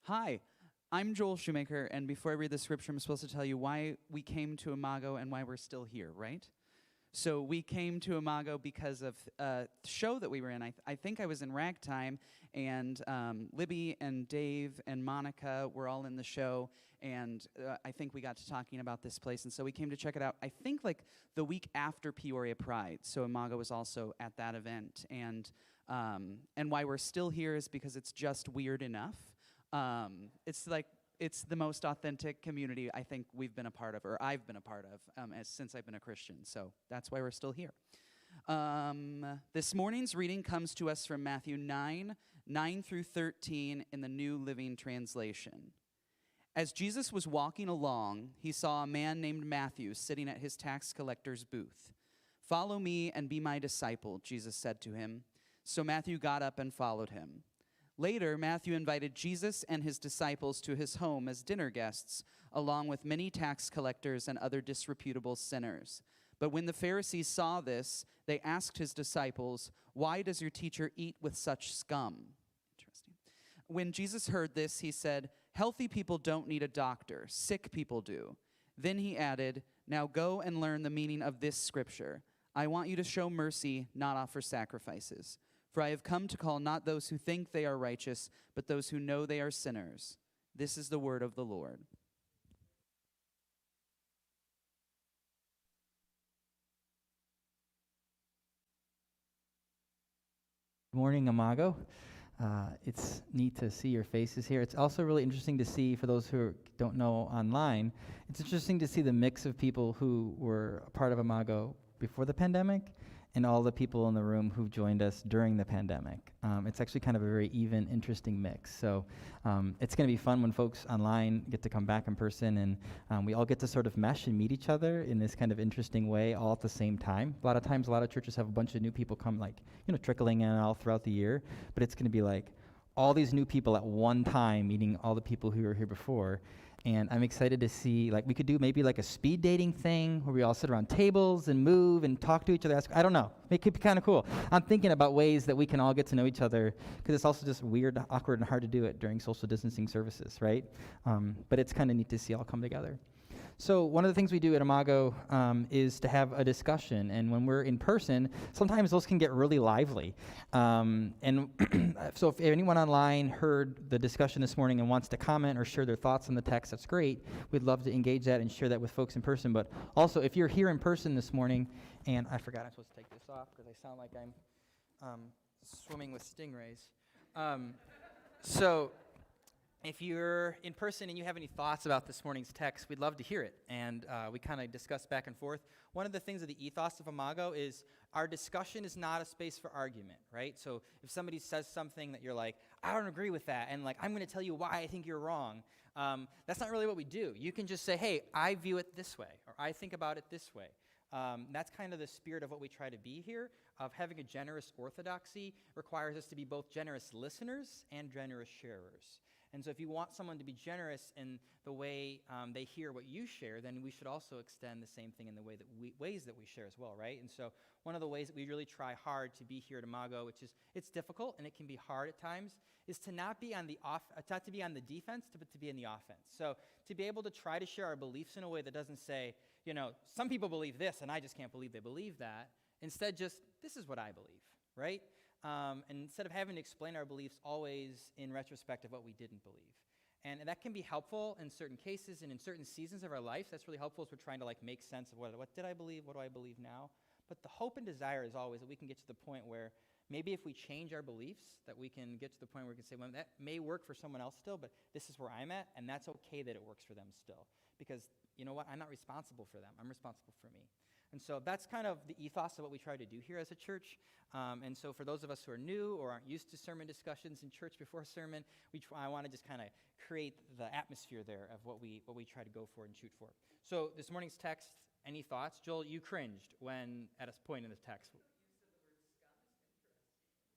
Hi, I'm Joel Shoemaker, and before I read the scripture, I'm supposed to tell you why we came to Imago and why we're still here, right? So we came to Imago because of a show that we were in. I think I was in Ragtime, and Libby and Dave and Monica were all in the show, and I think we got to talking about this place, and so we came to check it out. I think like the week after Peoria Pride, so Imago was also at that event, and why we're still here is because it's just weird enough. It's the most authentic community I think we've been a part of, or I've been a part of, since I've been a Christian. So that's why we're still here. This morning's reading comes to us from Matthew 9 through 13 in the New Living Translation. As Jesus was walking along, he saw a man named Matthew sitting at his tax collector's booth. "Follow me and be my disciple," Jesus said to him. So Matthew got up and followed him. Later, Matthew invited Jesus and his disciples to his home as dinner guests, along with many tax collectors and other disreputable sinners. But when the Pharisees saw this, they asked his disciples, "Why does your teacher eat with such scum?" Interesting. When Jesus heard this, he said, "Healthy people don't need a doctor, sick people do." Then he added, "Now go and learn the meaning of this scripture. I want you to show mercy, not offer sacrifices. For I have come to call not those who think they are righteous, but those who know they are sinners." This is the word of the Lord. Good morning, Imago. It's neat to see your faces here. It's also really interesting to see, for those who don't know online, it's interesting to see the mix of people who were a part of Imago before the pandemic and all the people in the room who joined us during the pandemic. It's actually kind of a very even, interesting mix. So it's going to be fun when folks online get to come back in person, and we all get to sort of mesh and meet each other in this kind of interesting way all at the same time. A lot of times, a lot of churches have a bunch of new people come, like, trickling in all throughout the year, but it's going to be like all these new people at one time meeting all the people who were here before. And I'm excited to see, like, we could do maybe like a speed dating thing where we all sit around tables and move and talk to each other. I don't know. It could be kind of cool. I'm thinking about ways that we can all get to know each other, because it's also just weird, awkward, and hard to do it during social distancing services, right? But it's kind of neat to see all come together. So one of the things we do at Imago is to have a discussion, and when we're in person, sometimes those can get really lively. And so if anyone online heard the discussion this morning and wants to comment or share their thoughts on the text, that's great. We'd love to engage that and share that with folks in person. But also, if you're here in person this morning, and I forgot I'm supposed to take this off because I sound like I'm swimming with stingrays. So if you're in person and you have any thoughts about this morning's text, we'd love to hear it. And we kind of discuss back and forth. One of the things of the ethos of Imago is our discussion is not a space for argument, right? So if somebody says something that you're like, "I don't agree with that," and like, "I'm going to tell you why I think you're wrong," that's not really what we do. You can just say, "Hey, I view it this way," or "I think about it this way." That's kind of the spirit of what we try to be here. Of having a generous orthodoxy requires us to be both generous listeners and generous sharers. And so if you want someone to be generous in the way they hear what you share, then we should also extend the same thing in the ways that we share as well, right? And so one of the ways that we really try hard to be here at Imago, which is, it's difficult and it can be hard at times, is to not be on the defense, but to be in the offense. So to be able to try to share our beliefs in a way that doesn't say, some people believe this and I just can't believe they believe that. Instead, just, this is what I believe, right? And instead of having to explain our beliefs always in retrospect of what we didn't believe. And that can be helpful in certain cases and in certain seasons of our life. That's really helpful as we're trying to make sense of what did I believe, what do I believe now? But the hope and desire is always that we can get to the point where maybe if we change our beliefs, that we can get to the point where we can say, well, that may work for someone else still, but this is where I'm at, and that's okay that it works for them still. Because you know what? I'm not responsible for them. I'm responsible for me. And so that's kind of the ethos of what we try to do here as a church. And so for those of us who are new or aren't used to sermon discussions in church before sermon, I want to just kind of create the atmosphere there of what we try to go for and shoot for. So this morning's text, any thoughts? Joel, you cringed when at a point in the text.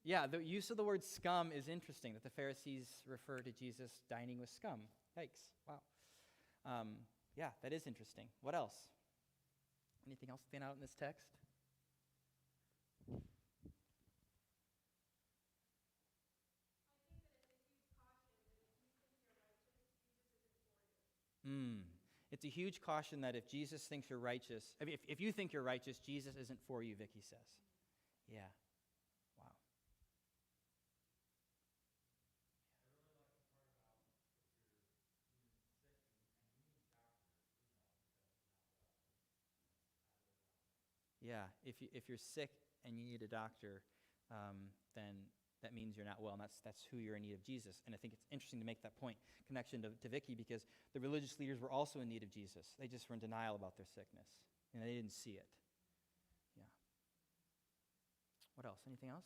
Yeah, the use of the word scum is interesting, that the Pharisees refer to Jesus dining with scum. Yikes, wow. Yeah, that is interesting. What else? Anything else stand out in this text? It's a huge caution that if Jesus thinks you're righteous, if you think you're righteous, Jesus isn't for you, Vicky says. Yeah. Wow. Yeah, if you're sick and you need a doctor, then that means you're not well, and that's who you're in need of Jesus. And I think it's interesting to make that point, connection to Vicky, because the religious leaders were also in need of Jesus. They just were in denial about their sickness, and they didn't see it. Yeah. What else? Anything else?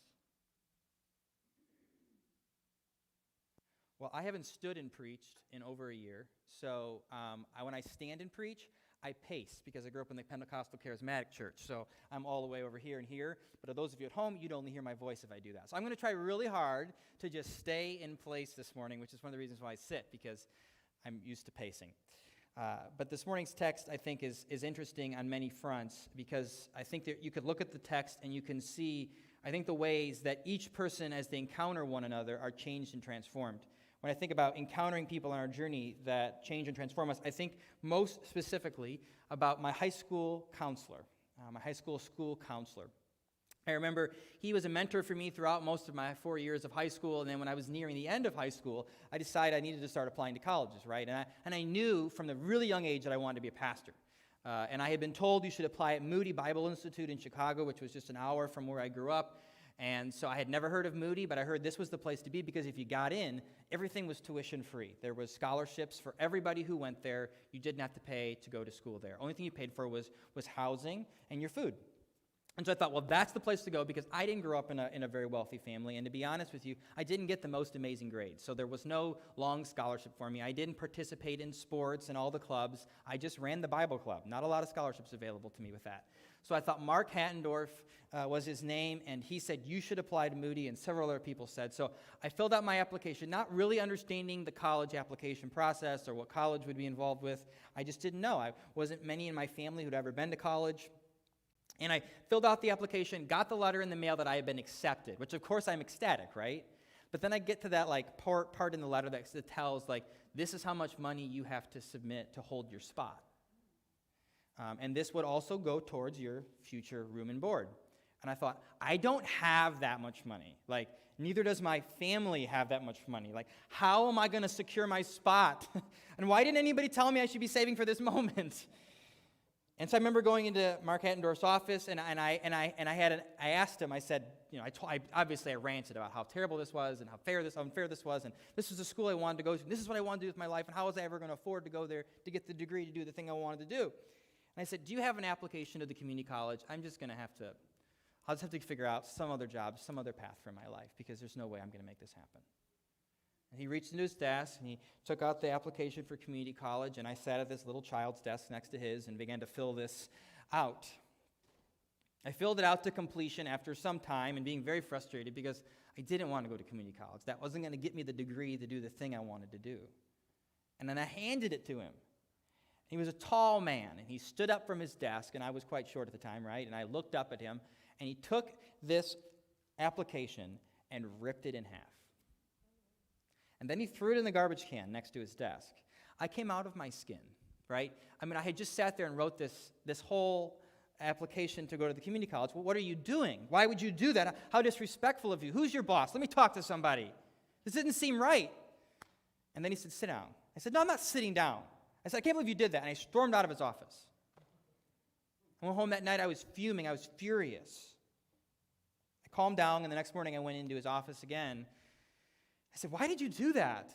Well, I haven't stood and preached in over a year, so when I stand and preach, I pace because I grew up in the Pentecostal Charismatic Church, so I'm all the way over here and here. But of those of you at home, you'd only hear my voice if I do that. So I'm going to try really hard to just stay in place this morning, which is one of the reasons why I sit, because I'm used to pacing. But this morning's text, I think, is interesting on many fronts, because I think that you could look at the text and you can see, I think, the ways that each person, as they encounter one another, are changed and transformed. When I think about encountering people on our journey that change and transform us, I think most specifically about my high school counselor, my high school counselor. I remember he was a mentor for me throughout most of my 4 years of high school, and then when I was nearing the end of high school, I decided I needed to start applying to colleges, right? And I knew from the really young age that I wanted to be a pastor. And I had been told you should apply at Moody Bible Institute in Chicago, which was just an hour from where I grew up. And so I had never heard of Moody, but I heard this was the place to be because if you got in, everything was tuition free. There was scholarships for everybody who went there. You didn't have to pay to go to school there. Only thing you paid for was housing and your food. And so I thought, well, that's the place to go because I didn't grow up in a very wealthy family. And to be honest with you, I didn't get the most amazing grades. So there was no long scholarship for me. I didn't participate in sports and all the clubs. I just ran the Bible club. Not a lot of scholarships available to me with that. So I thought Mark Hattendorf was his name, and he said, you should apply to Moody, and several other people said. So I filled out my application, not really understanding the college application process or what college would be involved with. I just didn't know. I wasn't many in my family who'd ever been to college. And I filled out the application, got the letter in the mail that I had been accepted, which of course I'm ecstatic, right? But then I get to that part in the letter that tells this is how much money you have to submit to hold your spot. And this would also go towards your future room and board. And I thought, I don't have that much money. Neither does my family have that much money. How am I going to secure my spot? And why didn't anybody tell me I should be saving for this moment? And so I remember going into Mark Hattendorf's office, and I asked him. I said, obviously I ranted about how terrible this was, and how unfair this was, and this was the school I wanted to go to. And this is what I wanted to do with my life, and how was I ever going to afford to go there to get the degree to do the thing I wanted to do? And I said, do you have an application to the community college? I'll just have to figure out some other job, some other path for my life, because there's no way I'm going to make this happen. And he reached into his desk, and he took out the application for community college, and I sat at this little child's desk next to his and began to fill this out. I filled it out to completion after some time and being very frustrated because I didn't want to go to community college. That wasn't going to get me the degree to do the thing I wanted to do. And then I handed it to him. He was a tall man, and he stood up from his desk, and I was quite short at the time, right? And I looked up at him, and he took this application and ripped it in half. And then he threw it in the garbage can next to his desk. I came out of my skin, right? I had just sat there and wrote this whole application to go to the community college. Well, what are you doing? Why would you do that? How disrespectful of you. Who's your boss? Let me talk to somebody. This didn't seem right. And then he said, sit down. I said, no, I'm not sitting down. I said, I can't believe you did that. And I stormed out of his office. I went home that night. I was fuming. I was furious. I calmed down, and the next morning I went into his office again. I said, why did you do that?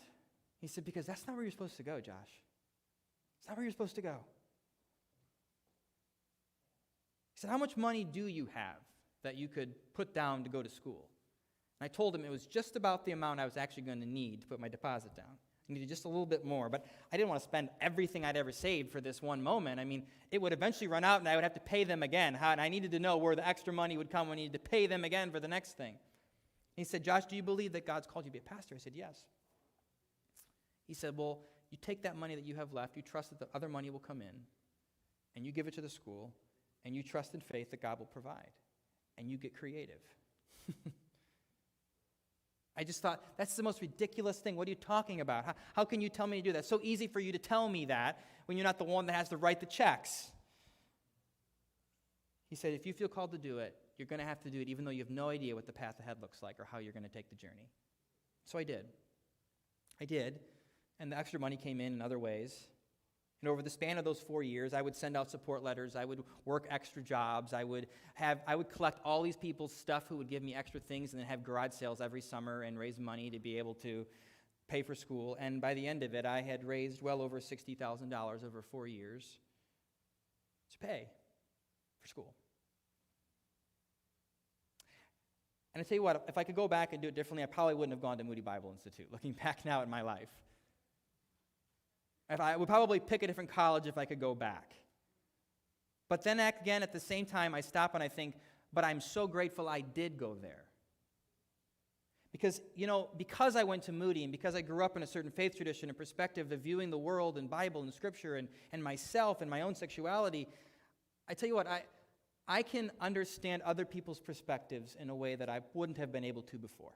He said, because that's not where you're supposed to go, Josh. It's not where you're supposed to go. He said, how much money do you have that you could put down to go to school? And I told him it was just about the amount I was actually going to need to put my deposit down. I needed just a little bit more, but I didn't want to spend everything I'd ever saved for this one moment. It would eventually run out, and I would have to pay them again. And I needed to know where the extra money would come when I needed to pay them again for the next thing. He said, Josh, do you believe that God's called you to be a pastor? I said, yes. He said, well, you take that money that you have left, you trust that the other money will come in, and you give it to the school, and you trust in faith that God will provide, and you get creative. I just thought, that's the most ridiculous thing. What are you talking about? How can you tell me to do that? It's so easy for you to tell me that when you're not the one that has to write the checks. He said, if you feel called to do it, you're going to have to do it even though you have no idea what the path ahead looks like or how you're going to take the journey. So I did. And the extra money came in other ways. And over the span of those 4 years, I would send out support letters. I would work extra jobs. I would collect all these people's stuff who would give me extra things and then have garage sales every summer and raise money to be able to pay for school. And by the end of it, I had raised well over $60,000 over 4 years to pay for school. And I tell you what, if I could go back and do it differently, I probably wouldn't have gone to Moody Bible Institute, looking back now at my life. I would probably pick a different college if I could go back. But then again, at the same time, I stop and I think, but I'm so grateful I did go there. Because, because I went to Moody and because I grew up in a certain faith tradition and perspective of viewing the world and Bible and Scripture and myself and my own sexuality, I tell you what, I can understand other people's perspectives in a way that I wouldn't have been able to before.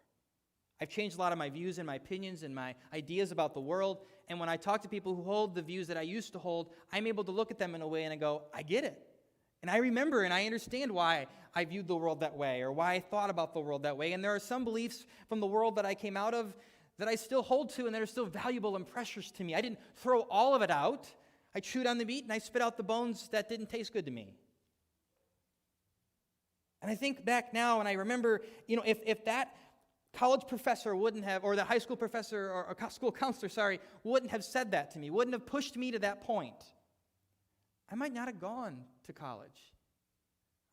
I've changed a lot of my views and my opinions and my ideas about the world, and when I talk to people who hold the views that I used to hold, I'm able to look at them in a way and I go, I get it. And I remember and I understand why I viewed the world that way or why I thought about the world that way. And there are some beliefs from the world that I came out of that I still hold to and that are still valuable and precious to me. I didn't throw all of it out. I chewed on the meat and I spit out the bones that didn't taste good to me. And I think back now and I remember, if that college professor wouldn't have, or the high school professor or school counselor, wouldn't have said that to me, wouldn't have pushed me to that point, I might not have gone to college.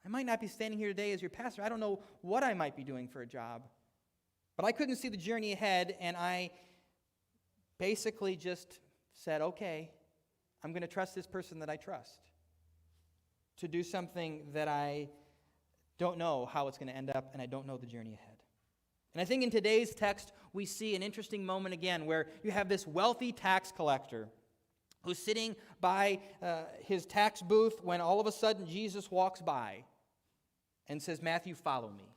I might not be standing here today as your pastor. I don't know what I might be doing for a job. But I couldn't see the journey ahead, and I basically just said, okay, I'm going to trust this person that I trust to do something that I don't know how it's going to end up, and I don't know the journey ahead. And I think in today's text, we see an interesting moment again where you have this wealthy tax collector who's sitting by his tax booth when all of a sudden Jesus walks by and says, Matthew, follow me.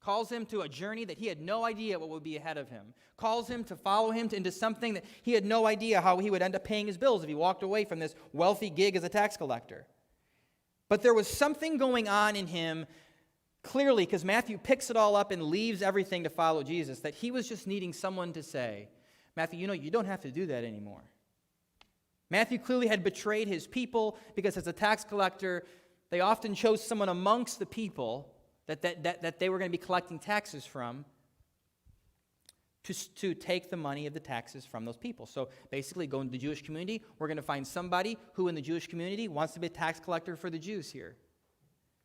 Calls him to a journey that he had no idea what would be ahead of him. Calls him to follow him into something that he had no idea how he would end up paying his bills if he walked away from this wealthy gig as a tax collector. But there was something going on in him clearly, because Matthew picks it all up and leaves everything to follow Jesus, that he was just needing someone to say, Matthew, you don't have to do that anymore. Matthew clearly had betrayed his people because as a tax collector, they often chose someone amongst the people that they were going to be collecting taxes from to take the money of the taxes from those people. So basically, go into the Jewish community, we're going to find somebody who in the Jewish community wants to be a tax collector for the Jews here.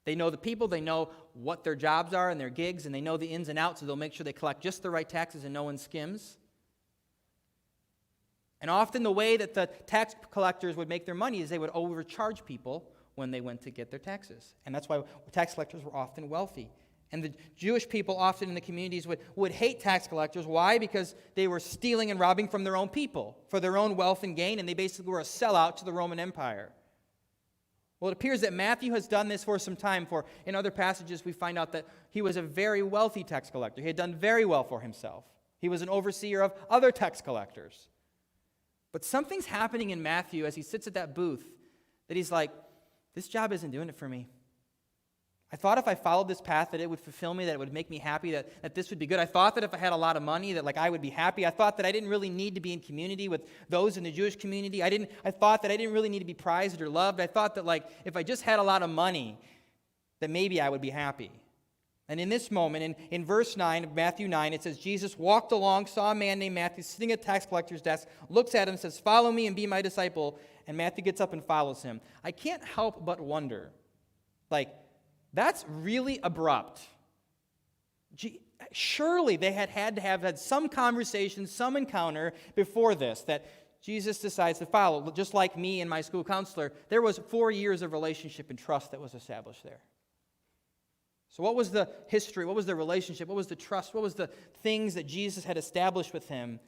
They know the people, they know what their jobs are and their gigs, and they know the ins and outs, so they'll make sure they collect just the right taxes and no one skims. And often the way that the tax collectors would make their money is they would overcharge people when they went to get their taxes. And that's why tax collectors were often wealthy. And the Jewish people often in the communities would hate tax collectors. Why? Because they were stealing and robbing from their own people for their own wealth and gain, and they basically were a sellout to the Roman Empire. Well, it appears that Matthew has done this for some time. For in other passages, we find out that he was a very wealthy tax collector. He had done very well for himself. He was an overseer of other tax collectors. But something's happening in Matthew as he sits at that booth that he's like, this job isn't doing it for me. I thought if I followed this path that it would fulfill me, that it would make me happy, that this would be good. I thought that if I had a lot of money, that I would be happy. I thought that I didn't really need to be in community with those in the Jewish community. I thought that I didn't really need to be prized or loved. I thought that if I just had a lot of money, that maybe I would be happy. And in this moment, in verse 9 of Matthew 9, it says, Jesus walked along, saw a man named Matthew sitting at a tax collector's desk, looks at him, says, follow me and be my disciple. And Matthew gets up and follows him. I can't help but wonder, that's really abrupt. Surely they had to have had some conversation, some encounter before this, that Jesus decides to follow. Just like me and my school counselor, there was 4 years of relationship and trust that was established there. So what was the history? What was the relationship? What was the trust? What was the things that Jesus had established with him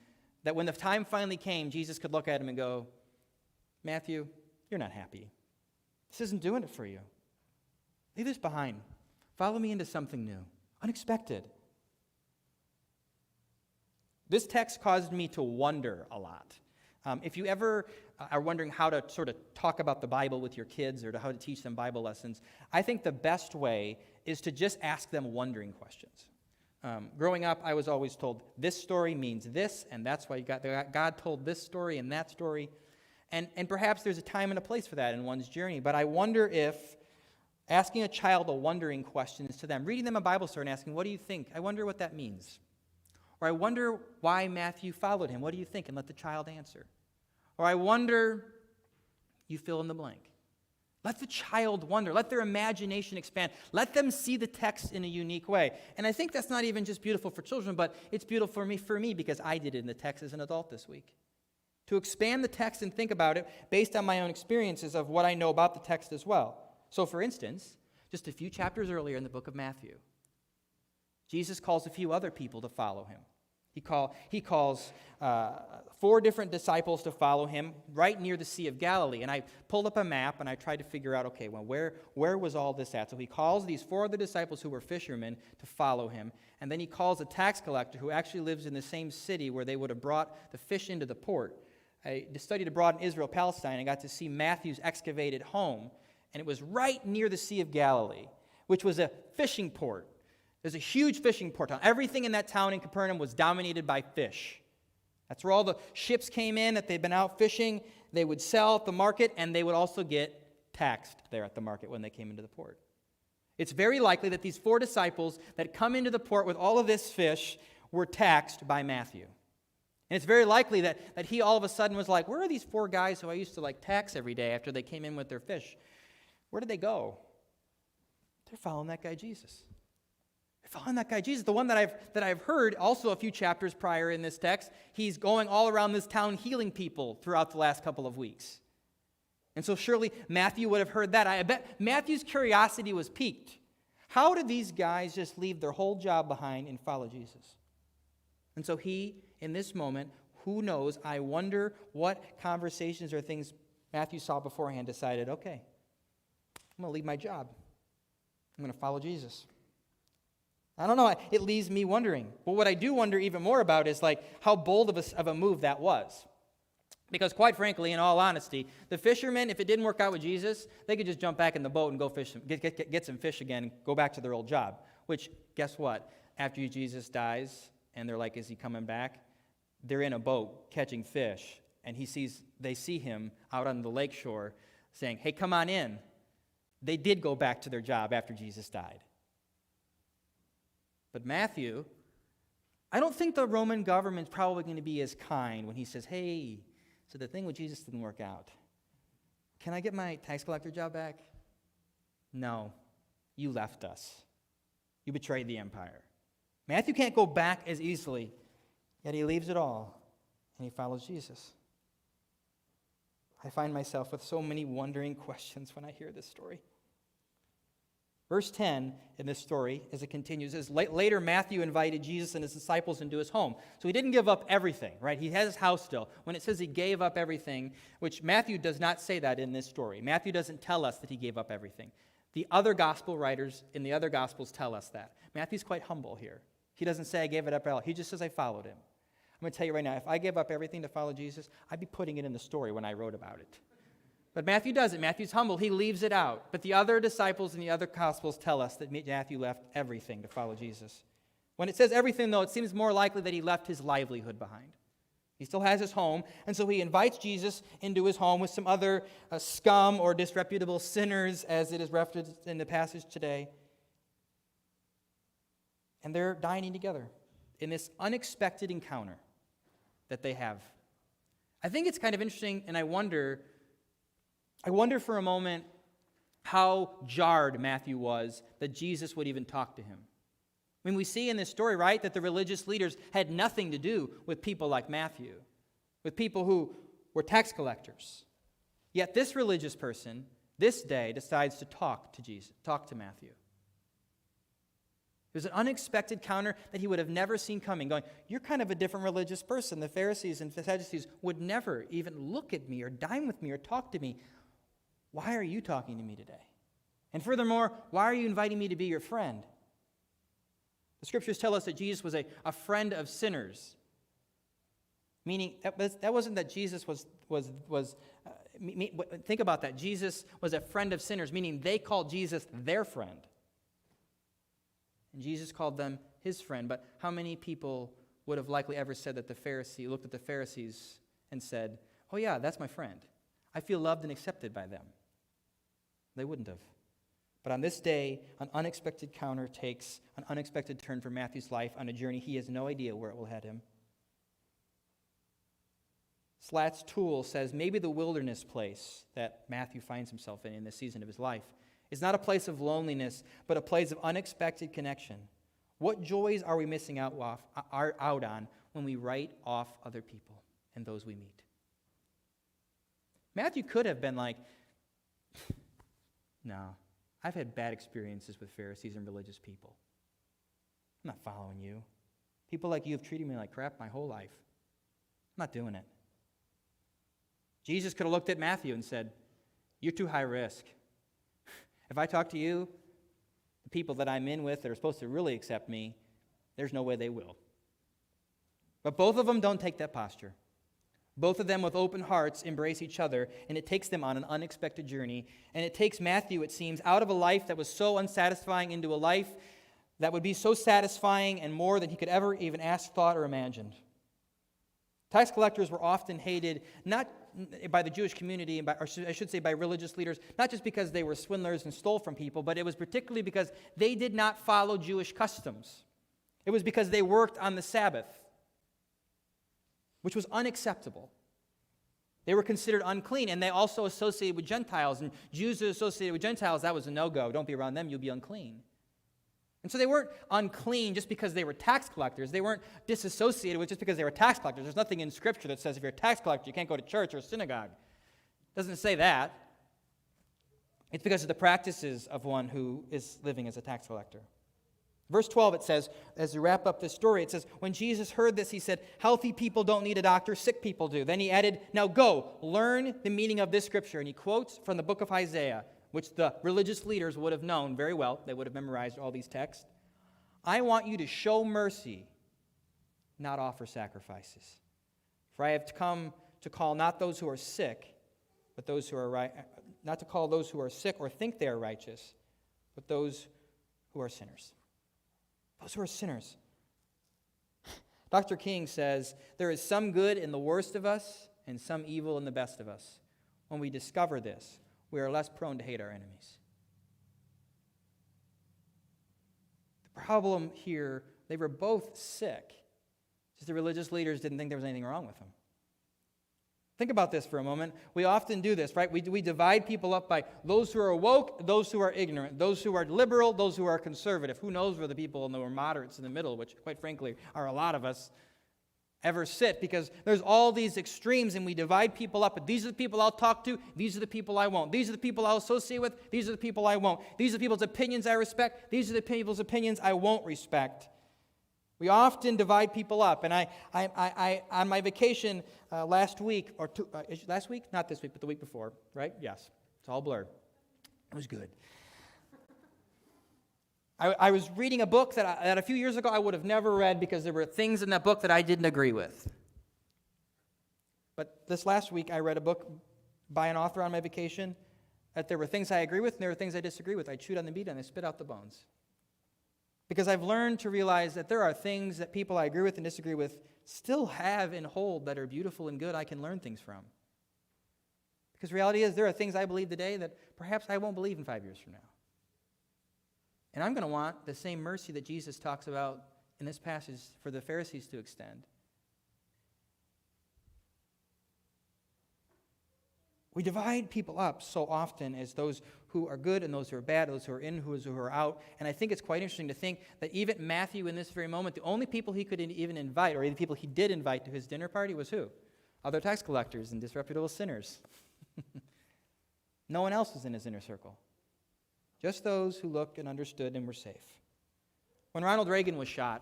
that when the time finally came, Jesus could look at him and go, Matthew, you're not happy. This isn't doing it for you. Leave this behind. Follow me into something new, unexpected. This text caused me to wonder a lot. If you ever are wondering how to sort of talk about the Bible with your kids or how to teach them Bible lessons, I think the best way is to just ask them wondering questions. Growing up, I was always told, this story means this, and that's why God told this story and that story. And perhaps there's a time and a place for that in one's journey, but I wonder if asking a child a wondering question is to them, reading them a Bible story and asking, what do you think? I wonder what that means. Or I wonder why Matthew followed him. What do you think? And let the child answer. Or I wonder, you fill in the blank. Let the child wonder. Let their imagination expand. Let them see the text in a unique way. And I think that's not even just beautiful for children, but it's beautiful for me because I did it in the text as an adult this week. To expand the text and think about it based on my own experiences of what I know about the text as well. So for instance, just a few chapters earlier in the book of Matthew, Jesus calls a few other people to follow him. He calls 4 different disciples to follow him right near the Sea of Galilee. And I pulled up a map and I tried to figure out, okay, well, where was all this at? So he calls these 4 other disciples who were fishermen to follow him. And then he calls a tax collector who actually lives in the same city where they would have brought the fish into the port. I studied abroad in Israel, Palestine, and got to see Matthew's excavated home. And it was right near the Sea of Galilee, which was a fishing port. There's a huge fishing port town. Everything in that town in Capernaum was dominated by fish. That's where all the ships came in that they'd been out fishing. They would sell at the market, and they would also get taxed there at the market when they came into the port. It's very likely that these 4 disciples that come into the port with all of this fish were taxed by Matthew. And it's very likely that he all of a sudden was like, where are these 4 guys who I used to tax every day after they came in with their fish? Where did they go? They're following that guy Jesus. They're following that guy Jesus, the one that I've heard also a few chapters prior in this text. He's going all around this town healing people throughout the last couple of weeks. And so surely Matthew would have heard that. I bet Matthew's curiosity was piqued. How did these guys just leave their whole job behind and follow Jesus? And so he, in this moment, who knows, I wonder what conversations or things Matthew saw beforehand decided, okay, I'm going to leave my job. I'm going to follow Jesus. I don't know. It leaves me wondering. But what I do wonder even more about is how bold of a move that was. Because quite frankly, in all honesty, the fishermen, if it didn't work out with Jesus, they could just jump back in the boat and go fish, get some fish again and go back to their old job. Which, guess what? After Jesus dies and they're like, is he coming back? They're in a boat catching fish. And they see him out on the lakeshore saying, hey, come on in. They did go back to their job after Jesus died. But Matthew, I don't think the Roman government's probably going to be as kind when he says, hey, so the thing with Jesus didn't work out. Can I get my tax collector job back? No, you left us. You betrayed the empire. Matthew can't go back as easily, yet he leaves it all, and he follows Jesus. I find myself with so many wondering questions when I hear this story. Verse 10 in this story, as it continues, is later Matthew invited Jesus and his disciples into his home. So he didn't give up everything, right? He has his house still. When it says he gave up everything, which Matthew does not say that in this story. Matthew doesn't tell us that he gave up everything. The other gospel writers in the other gospels tell us that. Matthew's quite humble here. He doesn't say I gave it up at all. He just says I followed him. I'm going to tell you right now, if I gave up everything to follow Jesus, I'd be putting it in the story when I wrote about it. But Matthew doesn't. Matthew's humble. He leaves it out. But the other disciples in the other Gospels tell us that Matthew left everything to follow Jesus. When it says everything, though, it seems more likely that he left his livelihood behind. He still has his home, and so he invites Jesus into his home with some other scum or disreputable sinners, as it is referenced in the passage today. And they're dining together in this unexpected encounter that they have. I think it's kind of interesting, and I wonder for a moment how jarred Matthew was that Jesus would even talk to him. I mean, we see in this story, right, that the religious leaders had nothing to do with people like Matthew, with people who were tax collectors. Yet this religious person, this day, decides to talk to Matthew. It was an unexpected counter that he would have never seen coming, going, you're kind of a different religious person. The Pharisees and the Sadducees would never even look at me or dine with me or talk to me. Why are you talking to me today? And furthermore, why are you inviting me to be your friend? The scriptures tell us that Jesus was a friend of sinners. Meaning, that wasn't that Jesus think about that. Jesus was a friend of sinners, meaning they called Jesus their friend. And Jesus called them his friend. But how many people would have likely ever said that looked at the Pharisees and said, oh yeah, that's my friend. I feel loved and accepted by them. They wouldn't have. But on this day, an unexpected counter takes an unexpected turn for Matthew's life on a journey he has no idea where it will head him. Slat's tool says maybe the wilderness place that Matthew finds himself in this season of his life is not a place of loneliness, but a place of unexpected connection. What joys are we missing out on when we write off other people and those we meet? Matthew could have been like, no, I've had bad experiences with Pharisees and religious people. I'm not following you. People like you have treated me like crap my whole life. I'm not doing it. Jesus could have looked at Matthew and said, you're too high risk. If I talk to you, the people that I'm in with that are supposed to really accept me, there's no way they will. But both of them don't take that posture. Both of them with open hearts embrace each other, and it takes them on an unexpected journey. And it takes Matthew, it seems, out of a life that was so unsatisfying into a life that would be so satisfying and more than he could ever even ask, thought, or imagined. Tax collectors were often hated, not by the Jewish community, or I should say by religious leaders, not just because they were swindlers and stole from people, but it was particularly because they did not follow Jewish customs. It was because they worked on the Sabbath, which was unacceptable. They were considered unclean, and they also associated with Gentiles, and Jews who associated with Gentiles, that was a no-go. Don't be around them, you'll be unclean. And so they weren't unclean just because they were tax collectors. They weren't disassociated with just because they were tax collectors. There's nothing in Scripture that says if you're a tax collector, you can't go to church or a synagogue. It doesn't say that. It's because of the practices of one who is living as a tax collector. Verse 12, it says, as we wrap up this story, it says, when Jesus heard this, he said, healthy people don't need a doctor, sick people do. Then he added, now go, learn the meaning of this Scripture. And he quotes from the book of Isaiah, which the religious leaders would have known very well. They would have memorized all these texts. I want you to show mercy, not offer sacrifices. For I have come to call not those who are sick, but those who are not to call those who are sick or think they are righteous, but those who are sinners. Those who are sinners. Dr. King says, there is some good in the worst of us and some evil in the best of us. When we discover this, we are less prone to hate our enemies. The problem here, they were both sick. Just the religious leaders didn't think there was anything wrong with them. Think about this for a moment. We often do this, right? We divide people up by those who are woke, those who are ignorant, those who are liberal, those who are conservative. Who knows where the people and the moderates in the middle, which quite frankly are a lot of us, ever sit, because there's all these extremes and we divide people up. But these are the people I'll talk to. These are the people I won't. These are the people I'll associate with. These are the people I won't. These are the people's opinions I respect. These are the people's opinions I won't respect. We often divide people up. And I on my vacation last week, last week? Not this week, but the week before, right? Yes. It's all blurred. It was good. I was reading a book that a few years ago I would have never read because there were things in that book that I didn't agree with. But this last week I read a book by an author on my vacation that there were things I agree with and there were things I disagree with. I chewed on the meat and I spit out the bones. Because I've learned to realize that there are things that people I agree with and disagree with still have and hold that are beautiful and good I can learn things from. Because reality is there are things I believe today that perhaps I won't believe in 5 years from now. And I'm going to want the same mercy that Jesus talks about in this passage for the Pharisees to extend. We divide people up so often as those who are good and those who are bad, those who are in, those who are out. And I think it's quite interesting to think that even Matthew in this very moment, the only people he could even invite, or the people he did invite to his dinner party was who? Other tax collectors and disreputable sinners. No one else was in his inner circle. Just those who looked and understood and were safe. When Ronald Reagan was shot,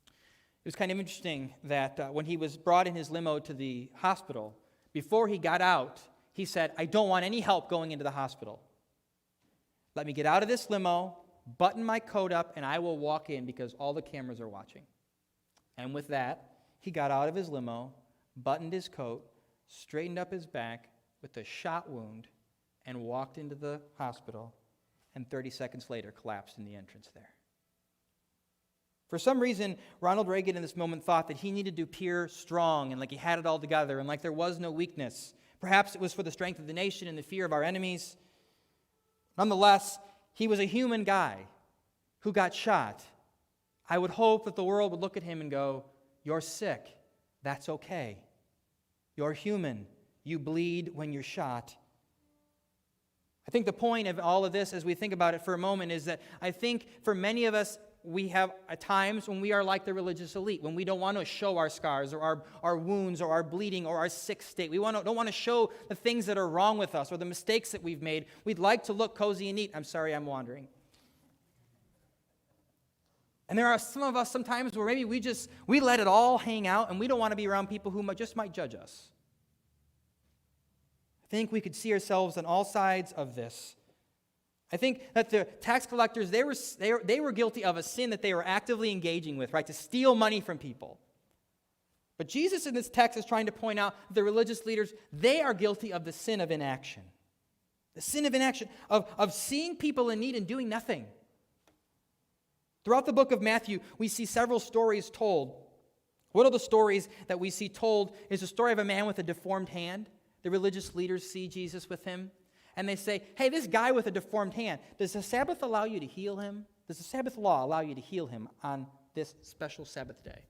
it was kind of interesting that when he was brought in his limo to the hospital, before he got out, he said, I don't want any help going into the hospital. Let me get out of this limo, button my coat up, and I will walk in because all the cameras are watching. And with that, he got out of his limo, buttoned his coat, straightened up his back with a shot wound, and walked into the hospital, and 30 seconds later collapsed in the entrance there. For some reason, Ronald Reagan in this moment thought that he needed to appear strong and like he had it all together and like there was no weakness. Perhaps it was for the strength of the nation and the fear of our enemies. Nonetheless, he was a human guy who got shot. I would hope that the world would look at him and go, "You're sick. That's okay. You're human. You bleed when you're shot." I think the point of all of this, as we think about it for a moment, is that I think for many of us, we have at times when we are like the religious elite, when we don't want to show our scars or our wounds or our bleeding or our sick state. We don't want to show the things that are wrong with us or the mistakes that we've made. We'd like to look cozy and neat. I'm sorry, I'm wandering. And there are some of us sometimes where maybe we let it all hang out and we don't want to be around people who just might judge us. I think we could see ourselves on all sides of this. I think that the tax collectors, they were guilty of a sin that they were actively engaging with, right? To steal money from people. But Jesus in this text is trying to point out that the religious leaders, they are guilty of the sin of inaction. The sin of inaction, of seeing people in need and doing nothing. Throughout the book of Matthew, we see several stories told. One of the stories that we see told is a story of a man with a deformed hand. The religious leaders see Jesus with him. And they say, "Hey, this guy with a deformed hand, does the Sabbath allow you to heal him? Does the Sabbath law allow you to heal him on this special Sabbath day?"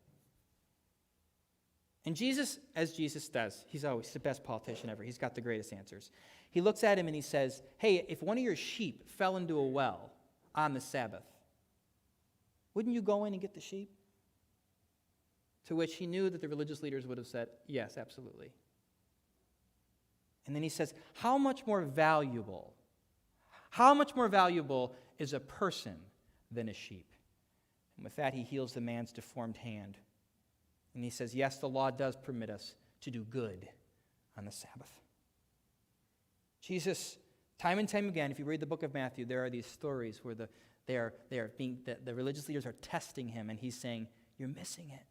And Jesus, as Jesus does, he's the best politician ever. He's got the greatest answers. He looks at him and he says, "Hey, if one of your sheep fell into a well on the Sabbath, wouldn't you go in and get the sheep?" To which he knew that the religious leaders would have said, "Yes, absolutely." And then he says, how much more valuable is a person than a sheep? And with that, he heals the man's deformed hand. And he says, yes, the law does permit us to do good on the Sabbath. Jesus, time and time again, if you read the book of Matthew, there are these stories where the religious leaders are testing him, and he's saying, "You're missing it.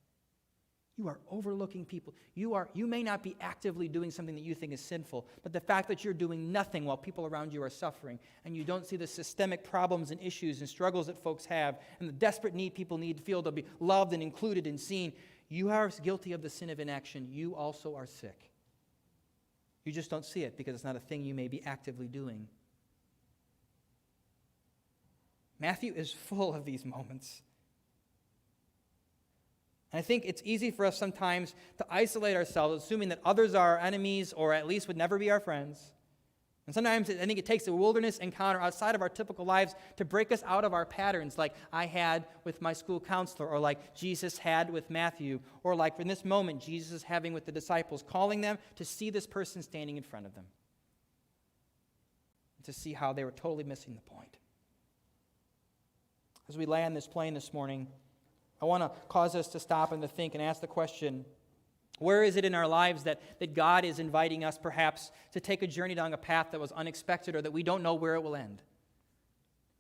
You are overlooking people. You may not be actively doing something that you think is sinful, but the fact that you're doing nothing while people around you are suffering, and you don't see the systemic problems and issues and struggles that folks have, and the desperate need people need to feel to be loved and included and seen, you are guilty of the sin of inaction. You also are sick. You just don't see it because it's not a thing you may be actively doing." Matthew is full of these moments. And I think it's easy for us sometimes to isolate ourselves, assuming that others are our enemies or at least would never be our friends. And sometimes I think it takes a wilderness encounter outside of our typical lives to break us out of our patterns, like I had with my school counselor, or like Jesus had with Matthew, or like in this moment Jesus is having with the disciples, calling them to see this person standing in front of them, to see how they were totally missing the point. As we land this plane this morning, I want to cause us to stop and to think and ask the question, where is it in our lives that God is inviting us perhaps to take a journey down a path that was unexpected or that we don't know where it will end?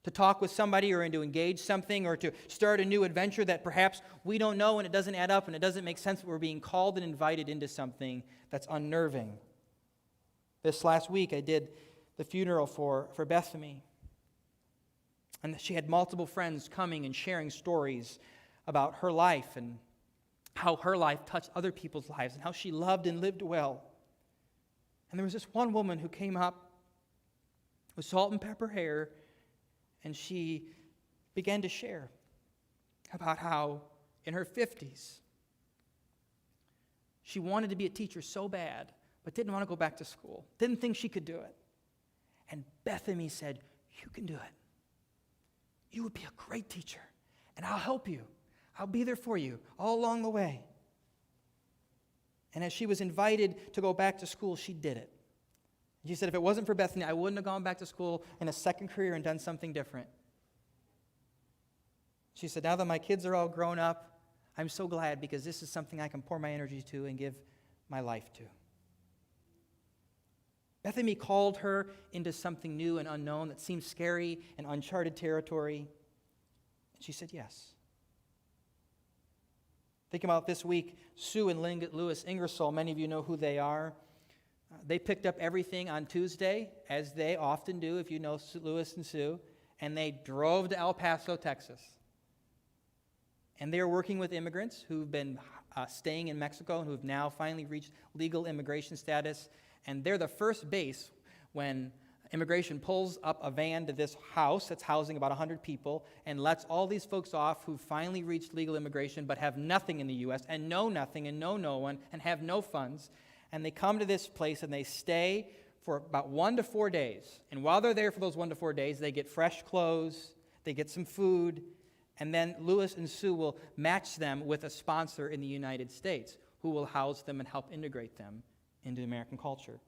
To talk with somebody or to engage something or to start a new adventure that perhaps we don't know and it doesn't add up and it doesn't make sense, but we're being called and invited into something that's unnerving. This last week I did the funeral for Bethany. And she had multiple friends coming and sharing stories about her life and how her life touched other people's lives and how she loved and lived well. And there was this one woman who came up with salt and pepper hair, and she began to share about how in her 50s she wanted to be a teacher so bad, but didn't want to go back to school, didn't think she could do it. And Bethany said, "You can do it. You would be a great teacher, and I'll help you. I'll be there for you all along the way." And as she was invited to go back to school, she did it. She said, if it wasn't for Bethany, I wouldn't have gone back to school in a second career and done something different. She said, now that my kids are all grown up, I'm so glad because this is something I can pour my energy to and give my life to. Bethany called her into something new and unknown that seemed scary and uncharted territory. And she said yes. Think about this week, Sue and Lewis Ingersoll, many of you know who they are. They picked up everything on Tuesday, as they often do, if you know Lewis and Sue, and they drove to El Paso, Texas. And they're working with immigrants who've been staying in Mexico and who've now finally reached legal immigration status. And they're the first base when immigration pulls up a van to this house that's housing about 100 people and lets all these folks off who finally reached legal immigration but have nothing in the U.S. and know nothing and know no one and have no funds. And they come to this place and they stay for about 1 to 4 days. And while they're there for those 1 to 4 days, they get fresh clothes, they get some food, and then Lewis and Sue will match them with a sponsor in the United States who will house them and help integrate them into American culture.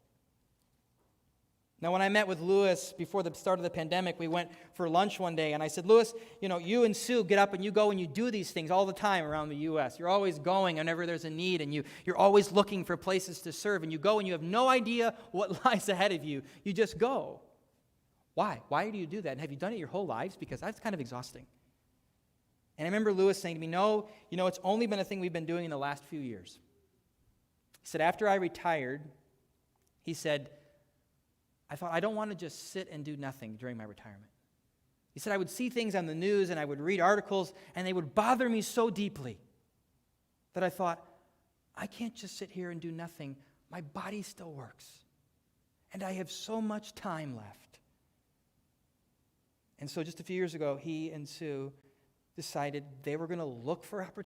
Now, when I met with Lewis before the start of the pandemic, we went for lunch one day, and I said, Lewis, you and Sue get up and you go and you do these things all the time around the U.S. You're always going whenever there's a need, and you're always looking for places to serve, and you go and you have no idea what lies ahead of you. You just go. Why? Why do you do that? And have you done it your whole lives? Because that's kind of exhausting. And I remember Lewis saying to me, no, it's only been a thing we've been doing in the last few years. He said, after I retired, he said, I thought, I don't want to just sit and do nothing during my retirement. He said, I would see things on the news and I would read articles and they would bother me so deeply that I thought, I can't just sit here and do nothing. My body still works. And I have so much time left. And so just a few years ago, he and Sue decided they were going to look for opportunities